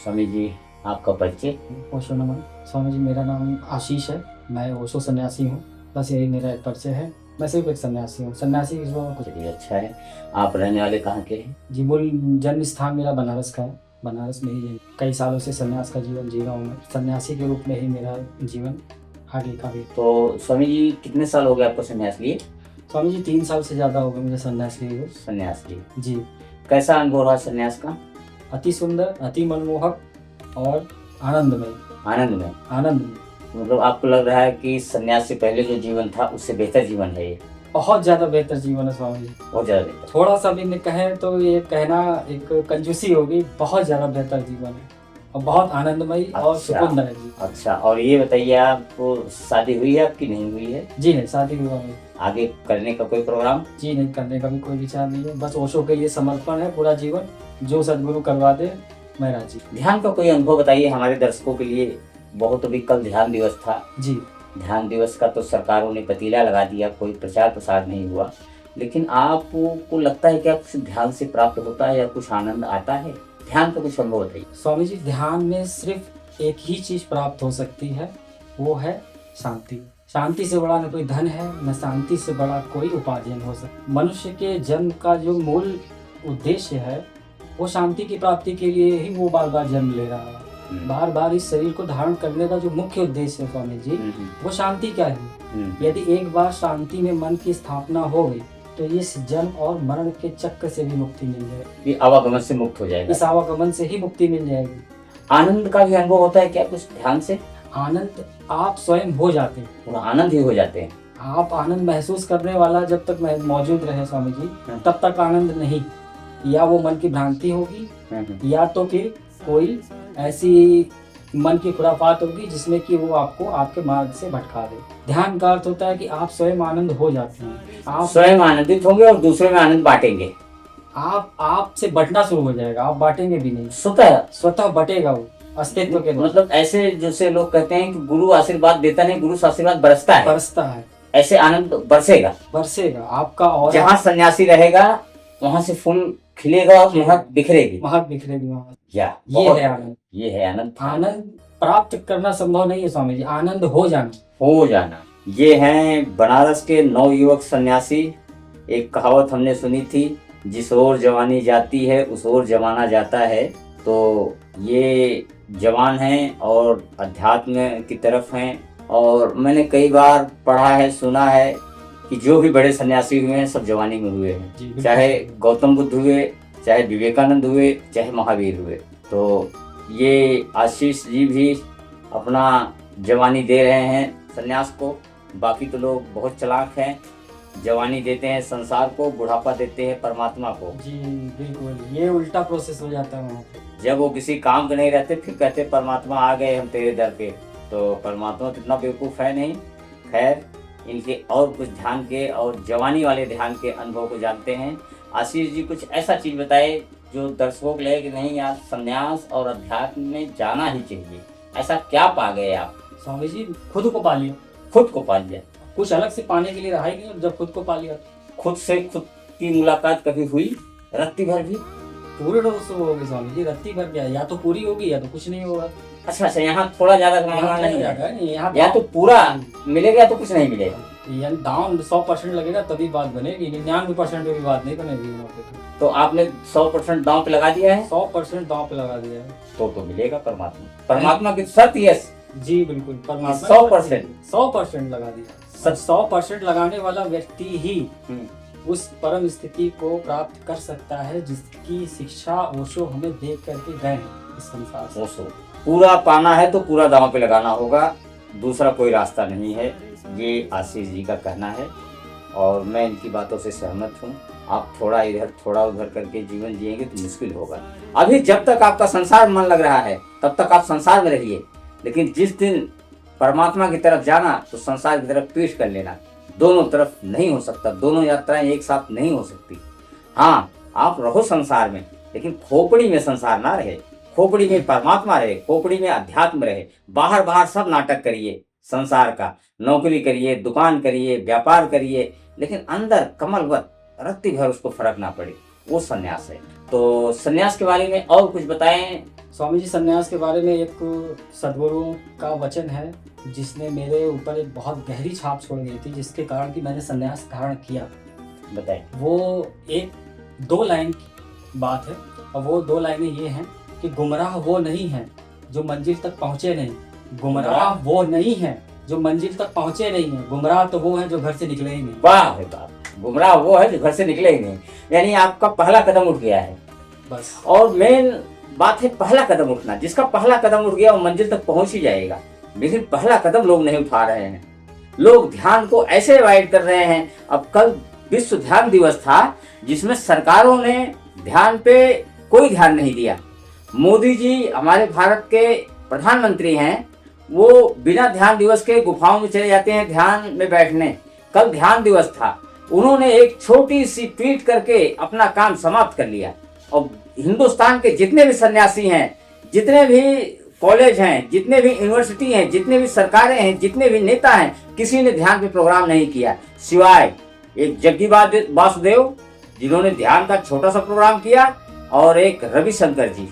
स्वामी जी, आपका परिचय? ओशो नमन। स्वामी जी, मेरा नाम आशीष है। मैं ओशो सन्यासी हूँ। बस यही मेरा एक परिचय है। मैं सिर्फ एक सन्यासी हूँ। सन्यासी के सिवा कुछ। चलिए, अच्छा है। आप रहने वाले कहाँ के हैं? जी, मूल जन्म स्थान मेरा बनारस का है। बनारस में ही कई सालों से सन्यास का जीवन जी रहा हूँ मैं। सन्यासी के रूप में ही मेरा जीवन आगे का भी। तो स्वामी जी, कितने साल हो गए आपको संन्यास लिए? स्वामी जी, 3 साल से ज़्यादा हो गए मुझे सन्यास लिए हुए। संन्यास लिए। जी, कैसा अनुभव रहा संन्यास का? अति सुंदर, अति मनमोहक और आनंदमय। आनंद में? आनंद मतलब आपको लग रहा है कि संन्यास से पहले जो जीवन था उससे बेहतर जीवन है ये? बहुत ज़्यादा बेहतर जीवन है स्वामी जी। बहुत ज़्यादा बेहतर। थोड़ा सा भी कहें तो ये कहना एक कंजूसी होगी। बहुत ज़्यादा बेहतर जीवन है और बहुत आनंदमयी और अच्छा। सुकूनदायक जीवन। अच्छा, और ये बताइए, आपको शादी हुई है आपकी, नहीं हुई है? जी नहीं, शादी विवाह में आगे करने का कोई प्रोग्राम? जी नहीं, करने का भी कोई विचार नहीं है। बस ओशो के लिए समर्पण है पूरा जीवन। जो सदगुरु करवा दे मैं राजी। ध्यान का कोई अनुभव बताइए हमारे दर्शकों के लिए। बहुत अभी कल ध्यान दिवस था। जी, ध्यान दिवस का तो सरकारों ने पतीला लगा दिया, कोई प्रचार प्रसार नहीं हुआ, लेकिन आपको लगता है क्या कुछ ध्यान से प्राप्त होता है या कुछ आनंद आता है? ध्यान का कुछ अनुभव बताइए। स्वामी जी, ध्यान में सिर्फ एक ही चीज़ प्राप्त हो सकती है, वो है शांति। शांति से बड़ा न कोई धन है, न शांति से बड़ा कोई उपार्जन हो सकता। मनुष्य के जन्म का जो मूल उद्देश्य है वो शांति की प्राप्ति के लिए ही वो बार बार जन्म ले रहा है। बार बार इस शरीर को धारण करने का जो मुख्य उद्देश्य है स्वामी जी, वो शांति का है। यदि एक बार शांति में मन की स्थापना हो गई तो इस जन्म और मरण के चक्र से भी मुक्ति मिल जाएगी। ये आवागमन से मुक्त हो जाएगा। इस आवागमन से ही मुक्ति मिल जाएगी। आनंद का भी अनुभव होता है क्या कुछ ध्यान से? आनंद आप स्वयं हो जाते हैं। पूरा आनंद ही हो जाते हैं। आप आनंद महसूस करने वाला जब तक मौजूद रहे स्वामी जी, तब तक आनंद नहीं। या वो मन की भ्रांति होगी या तो फिर कोई ऐसी मन की खुराफात होगी जिसमें कि वो आपको आपके मार्ग से भटका दे। ध्यान का अर्थ होता है कि आप स्वयं आनंद हो जाते हैं। आप स्वयं आनंदित होंगे और दूसरे में आनंद बांटेंगे। आपसे बटना शुरू हो जाएगा। आप बांटेंगे भी नहीं, स्वतः बटेगा वो अस्तित्व के द्वारा। मतलब ऐसे जैसे लोग कहते हैं कि गुरु आशीर्वाद देता नहीं, गुरु से आशीर्वाद बरसता है। ऐसे आनंद बरसेगा आपका। और जहाँ सन्यासी रहेगा वहां से फूल खिलेगा और महक बिखरेगी वहाँ। ये है आनंद। आनंद प्राप्त करना संभव नहीं है स्वामी जी, आनंद हो जाना। ये हैं बनारस के नवयुवक सन्यासी। एक कहावत हमने सुनी थी, जिस ओर जवानी जाती है उस ओर जमाना जाता है। तो ये जवान हैं और अध्यात्म की तरफ हैं। और मैंने कई बार पढ़ा है, सुना है कि जो भी बड़े सन्यासी हुए हैं सब जवानी में हुए हैं। चाहे गौतम बुद्ध हुए, चाहे विवेकानंद हुए, चाहे महावीर हुए। तो ये आशीष जी भी अपना जवानी दे रहे हैं सन्यास को। बाकी तो लोग बहुत चालाक हैं, जवानी देते हैं संसार को, बुढ़ापा देते हैं परमात्मा को। जी बिल्कुल, ये उल्टा प्रोसेस हो जाता है वहाँ पे। जब वो किसी काम के नहीं रहते फिर कहते परमात्मा आ गए हम तेरे दर पे। तो परमात्मा तो इतना बेवकूफ़ है नहीं। खैर, इनके और कुछ ध्यान के और जवानी वाले ध्यान के अनुभव को जानते हैं। आशीष जी कुछ ऐसा चीज बताए जो दर्शकों को लगे कि नहीं यार, संन्यास और अध्यात्म में जाना ही चाहिए। ऐसा क्या पा गए आप? स्वामी जी, खुद को पा लिया। खुद को पा लिया? कुछ अलग से पाने के लिए रहा ही नहीं। जब खुद को पा लिया, खुद से खुद की मुलाकात कभी हुई रत्ती भर भी? पूरे रूप से होगी स्वामी जी। रत्ती भर क्या, या तो पूरी होगी या तो कुछ नहीं होगा। अच्छा, यहाँ थोड़ा ज्यादा मामला नहीं है, या तो पूरा मिलेगा या तो कुछ नहीं मिलेगा। यानी दाम 100% लगेगा तभी बात बनेगी, 99% भी बात नहीं बनेगी। तो आपने 100% दांव पे लगा दिया है? 100% दांव पे लगा दिया है। तो मिलेगा परमात्मा की शर्त ये। जी बिल्कुल, परमात्मा 100% लगा दिया। 100% लगाने वाला व्यक्ति ही उस परम स्थिति को प्राप्त कर सकता है जिसकी शिक्षा ओशो हमें देख करके गए हैं इस संसार से। ओशो पूरा पाना है तो पूरा दांव पे लगाना होगा, दूसरा कोई रास्ता नहीं है। ये आशीष जी का कहना है और मैं इनकी बातों से सहमत हूँ। आप थोड़ा इधर थोड़ा उधर करके जीवन जिएंगे तो मुश्किल होगा। अभी जब तक आपका संसार मन लग रहा है तब तक आप संसार में रहिए, लेकिन जिस दिन परमात्मा की तरफ जाना तो संसार की तरफ पीठ कर लेना। दोनों तरफ नहीं हो सकता, दोनों यात्राएं एक साथ नहीं हो सकती। हाँ, आप रहो संसार में, लेकिन खोपड़ी में संसार ना रहे, खोपड़ी में परमात्मा रहे, खोपड़ी में अध्यात्म रहे। बाहर सब नाटक करिए संसार का, नौकरी करिए, दुकान करिए, व्यापार करिए, लेकिन अंदर कमलवत रत्ती भर उसको फर्क ना पड़े, वो सन्यास है। तो सन्यास के बारे में और कुछ बताएं स्वामी जी संन्यास के बारे में एक सद्गुरुओं का वचन है जिसने मेरे ऊपर एक बहुत गहरी छाप छोड़ गई थी, जिसके कारण कि मैंने संन्यास धारण किया। बताइए। वो एक 2 लाइन की बात है, और वो 2 लाइनें ये हैं कि गुमराह वो नहीं है जो मंजिल तक पहुँचे नहीं, गुमराह वो नहीं है जो मंजिल तक पहुँचे नहीं है, गुमराह तो वो है जो घर से निकले ही नहीं। वाह भाई वाह, गुमराह वो है जो घर से निकले ही नहीं। यानी आपका पहला कदम उठ गया है। बस और मेन बात है पहला कदम उठना। जिसका पहला कदम उठ गया वो मंजिल तक पहुंच ही जाएगा, लेकिन पहला कदम लोग नहीं उठा रहे हैं। लोग ध्यान को ऐसे अवॉइड कर रहे हैं। अब कल विश्व ध्यान दिवस था, जिसमें सरकारों ने ध्यान पे कोई ध्यान नहीं दिया। मोदी जी हमारे भारत के प्रधानमंत्री हैं, वो बिना ध्यान दिवस के गुफाओं में चले जाते हैं ध्यान में बैठने। कल ध्यान दिवस था, उन्होंने एक छोटी सी ट्वीट करके अपना काम समाप्त कर लिया। और हिंदुस्तान के जितने भी सन्यासी हैं, जितने भी कॉलेज हैं, जितने भी यूनिवर्सिटी हैं, जितने भी सरकारें हैं, जितने भी नेता हैं, किसी ने ध्यान पे प्रोग्राम नहीं किया, सिवाय एक जग्गी वासुदेव जिन्होंने ध्यान का छोटा सा प्रोग्राम किया, और एक रविशंकर जी,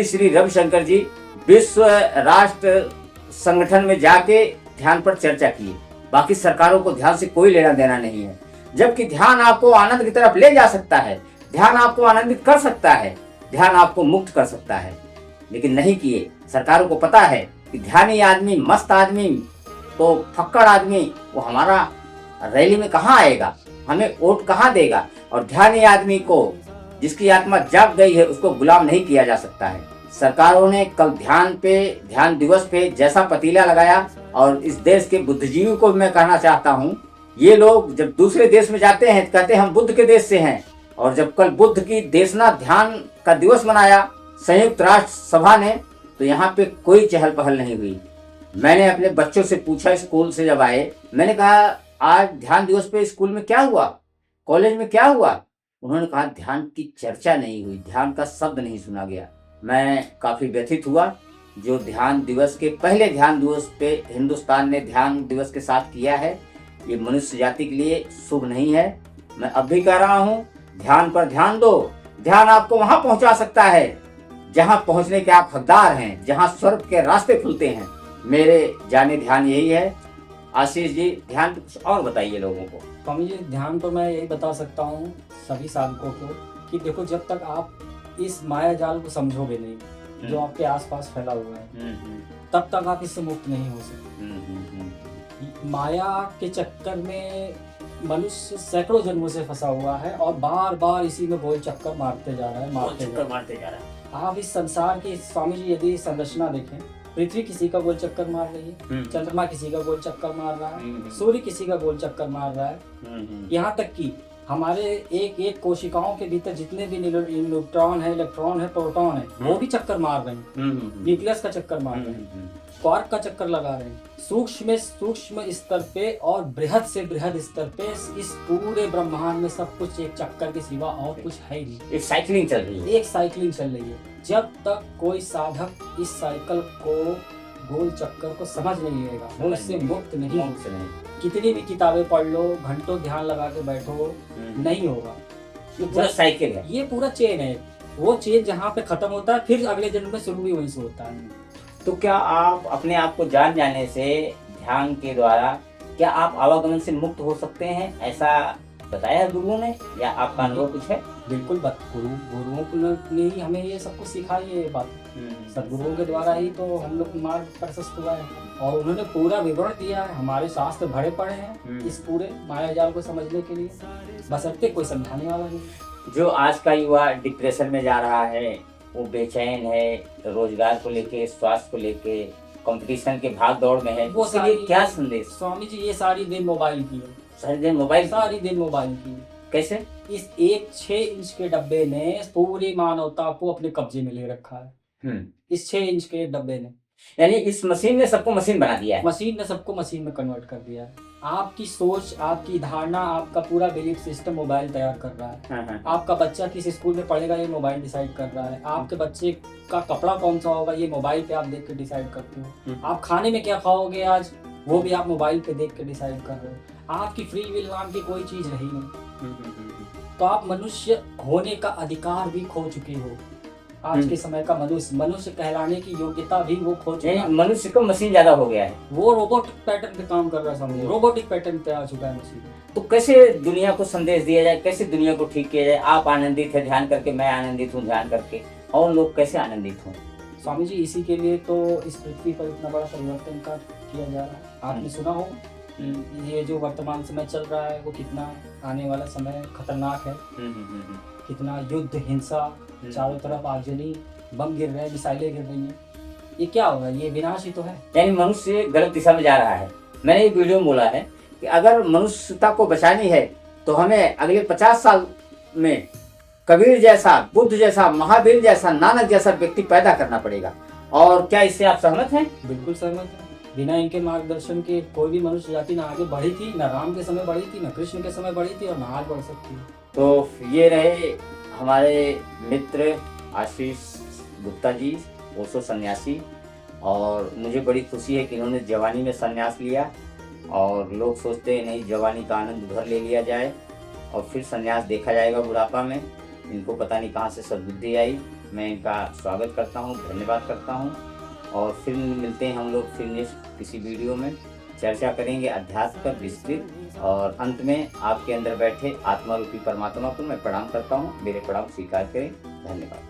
श्री रविशंकर जी विश्व राष्ट्र संगठन में जाके ध्यान पर चर्चा की। बाकी सरकारों को ध्यान से कोई लेना देना नहीं है। जबकि ध्यान आपको आनंद की तरफ ले जा सकता है, ध्यान आपको आनंदित कर सकता है, ध्यान आपको मुक्त कर सकता है, लेकिन नहीं किए। सरकारों को पता है कि ध्यानी आदमी, मस्त आदमी, तो फक्कड़ आदमी वो हमारा रैली में कहाँ आएगा, हमें वोट कहाँ देगा। और ध्यानी आदमी को, जिसकी आत्मा जाग गई है, उसको गुलाम नहीं किया जा सकता है। सरकारों ने कल ध्यान दिवस पे जैसा पतीला लगाया, और इस देश के बुद्धिजीवी को मैं कहना चाहता हूँ, ये लोग जब दूसरे देश में जाते हैं कहते हैं हम बुद्ध के देश से हैं, और जब कल बुद्ध की देशना ध्यान का दिवस मनाया संयुक्त राष्ट्र सभा ने, तो यहाँ पे कोई चहल पहल नहीं हुई। मैंने अपने बच्चों से पूछा स्कूल से जब आए, मैंने कहा आज ध्यान दिवस पे स्कूल में क्या हुआ, कॉलेज में क्या हुआ। उन्होंने कहा ध्यान की चर्चा नहीं हुई, ध्यान का शब्द नहीं सुना गया। मैं काफ़ी व्यथित हुआ। जो ध्यान दिवस के पहले ध्यान दिवस पे हिंदुस्तान ने ध्यान दिवस के साथ किया है, ये मनुष्य जाति के लिए शुभ नहीं है। मैं अब भी कह रहा हूँ, ध्यान पर ध्यान दो। ध्यान आपको वहां पहुंचा सकता है जहां पहुंचने के आप हकदार हैं, जहां स्वर्ग के रास्ते खुलते हैं। मेरे जाने ध्यान यही है। आशीष जी, ध्यान कुछ और बताइए लोगों को। स्वामी जी ध्यान पर मैं यही बता सकता हूँ सभी साधकों को कि देखो, जब तक आप इस माया जाल को समझोगे नहीं जो आपके आसपास फैला हुआ है, तब तक आप इससे मुक्त नहीं हो सकते। माया के चक्कर में मनुष्य सैकड़ों जन्मों से फंसा हुआ है और बार बार इसी में गोल चक्कर मारते जा रहा है। आप इस संसार की, स्वामी जी यदि संरचना देखें, पृथ्वी किसी का गोल चक्कर मार रही है, चंद्रमा किसी का गोल चक्कर मार रहा है, सूर्य किसी का गोल चक्कर मार रहा है। यहाँ तक कि हमारे एक एक कोशिकाओं के भीतर जितने भी न्यूट्रॉन है, इलेक्ट्रॉन है, प्रोटॉन है, वो भी चक्कर मार रहे हैं। न्यूक्लियस का चक्कर मार रहे हैं, क्वार्क का चक्कर लगा रहे हैं। सूक्ष्म स्तर पे और बृहद से बृहद स्तर पे इस पूरे ब्रह्मांड में सब कुछ एक चक्कर के सिवा और कुछ है ही नहीं। एक साइकिलिंग चल रही है। जब तक कोई साधक इस साइकिल को, गोल चक्कर को समझ नहीं लेगा, वो इससे मुक्त नहीं हो सकता। कितनी भी किताबें पढ़ लो, घंटों ध्यान लगा के बैठो, नहीं होगा। ये पूरा साइकिल है, ये पूरा चेन है। वो चेन जहाँ पे खत्म होता है, फिर अगले जन्म में शुरू भी वहीं से होता है। तो क्या आप अपने आप को जान जाने से, ध्यान के द्वारा, क्या आप आवागमन से मुक्त हो सकते हैं, ऐसा बताया गुरुओं ने, या आपका अनुभव कुछ है? बिल्कुल, गुरुओं ने ही हमें ये सब कुछ सिखाई है। ये बात सदगुरुओं के द्वारा ही तो हम लोग मार्ग प्रशस्त हुआ है, और उन्होंने पूरा विवरण दिया है। हमारे शास्त्र भरे पड़े हैं इस पूरे माया जाल को समझने के लिए, बशर्ते कोई समझाने वाला नहीं। जो आज का युवा डिप्रेशन में जा रहा है, वो बेचैन है, रोजगार को लेके, स्वास्थ्य को लेके, कंपटीशन के भाग दौड़ में है, वो उसके लिए क्या संदेश? स्वामी जी, ये सारी दिन मोबाइल की है। सारी दिन मोबाइल की। कैसे? इस एक 6 इंच के डब्बे ने पूरी मानवता को अपने कब्जे में ले रखा है। इस 6 इंच के डब्बे ने, यानी इस मशीन ने सबको मशीन बना दिया है। मशीन ने सबको मशीन में कन्वर्ट कर दिया है। आपकी सोच, आपकी धारणा, आपका पूरा बिलीफ सिस्टम मोबाइल तैयार कर रहा है। आपका बच्चा किस स्कूल में पढ़ेगा, ये मोबाइल डिसाइड कर रहा है। आपके बच्चे का कपड़ा कौन सा होगा, ये मोबाइल पे आप देख के डिसाइड करते हो। आप खाने में क्या खाओगे आज, वो भी आप मोबाइल पे देख के डिसाइड कर रहे हो। आपकी फ्री विल नाम की कोई चीज रही नहीं। तो आप मनुष्य होने का अधिकार भी खो चुके हो। आज के समय का मनुष्य कहलाने की योग्यता भी वो खो चुका है। नहीं, मनुष्य को मशीन ज्यादा हो गया है। वो रोबोटिक पैटर्न पे काम कर रहा है, समझिए रोबोटिक पैटर्न पे आ चुका है मशीन। तो कैसे दुनिया को संदेश दिया जाए, कैसे दुनिया को ठीक किया जाए? आप आनंदित है ध्यान करके, मैं आनंदित हूँ ध्यान करके, और लोग कैसे आनंदित हों? स्वामी जी इसी के लिए तो इस पृथ्वी पर इतना बड़ा परिवर्तन का किया जा रहा है। आपने सुना हो ये जो वर्तमान समय चल रहा है वो कितना आने वाला समय खतरनाक है। कितना युद्ध हिंसा, चारों तरफ आगजनी, बम गिर रहे हैं, मिसाइलें गिर रही हैं। ये क्या होगा? ये विनाश ही तो है। यानी मनुष्य गलत दिशा में जा रहा है। मैंने एक वीडियो में बोला है कि अगर मनुष्यता को बचानी है तो हमें अगले 50 साल में कबीर जैसा, बुद्ध जैसा, महावीर जैसा, नानक जैसा व्यक्ति पैदा करना पड़ेगा। और क्या इससे आप सहमत हैं? बिल्कुल सहमत है। बिना इनके मार्गदर्शन के कोई भी मनुष्य जाति ना आगे बढ़ी थी, ना राम के समय बढ़ी थी, ना कृष्ण के समय बढ़ी थी, और ना आज बढ़ सकती है। तो ये रहे हमारे मित्र आशीष गुप्ता जी, ओशो सन्यासी। और मुझे बड़ी खुशी है कि इन्होंने जवानी में संन्यास लिया। और लोग सोचते हैं नहीं, जवानी का आनंद उधर ले लिया जाए और फिर संन्यास देखा जाएगा बुढ़ापा में। इनको पता नहीं कहाँ से सद्बुद्धि आई। मैं इनका स्वागत करता हूँ, धन्यवाद करता हूँ। और फिर मिलते हैं हम लोग फिर नेक्स्ट किसी वीडियो में, चर्चा करेंगे अध्यात्म पर विस्तृत। और अंत में आपके अंदर बैठे आत्मा रूपी परमात्मा को मैं प्रणाम करता हूँ। मेरे प्रणाम स्वीकार करें। धन्यवाद।